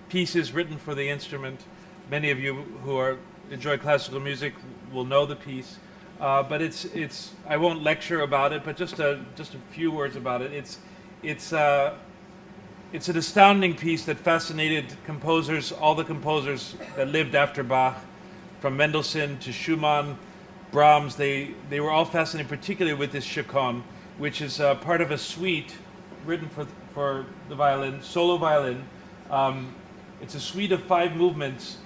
pieces written for the instrument. Many of you who enjoy classical music will know the piece, but it's I won't lecture about it, but just a few words about it. It's an astounding piece that fascinated composers, all the composers that lived after Bach, from Mendelssohn to Schumann, Brahms. They were all fascinated, particularly with this chaconne, which is part of a suite written for the violin, solo violin. It's a suite of 5 movements,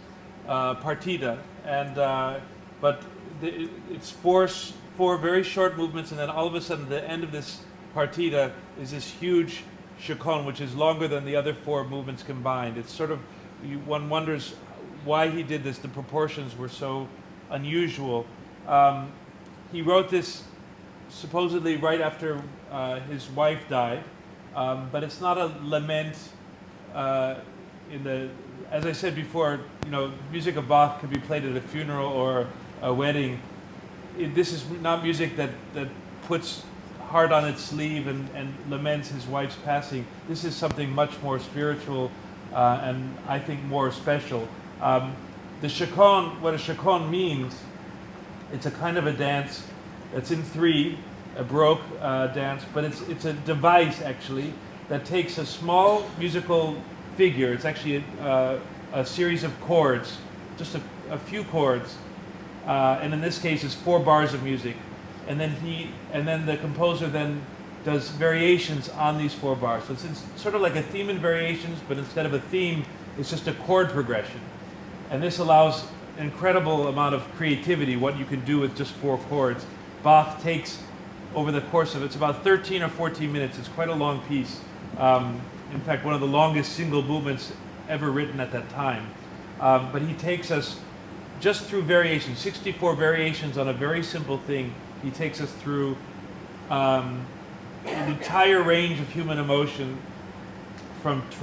partita, and it's four very short movements, and then all of a sudden, the end of this partita is this huge chaconne, which is longer than the other 4 movements combined. It's sort of, one wonders why he did this. The proportions were so unusual. He wrote this supposedly right after his wife died, but it's not a lament. As I said before, music of Bach can be played at a funeral or a wedding. This is not music that puts heart on its sleeve and laments his wife's passing. This is something much more spiritual and I think more special. The chaconne, what a chaconne means, it's a kind of a dance that's in 3, a Baroque dance, but it's a device actually that takes a small musical figure. It's actually a series of chords, just a few chords, and in this case it's 4 bars of music. And then the composer then does variations on these 4 bars. So it's sort of like a theme and variations, but instead of a theme, it's just a chord progression. And this allows an incredible amount of creativity, what you can do with just 4 chords. Bach takes, over the course of, it's about 13 or 14 minutes. It's quite a long piece. In fact, one of the longest single movements ever written at that time. But he takes us just through variations, 64 variations on a very simple thing. He takes us through an entire range of human emotion, from tragedy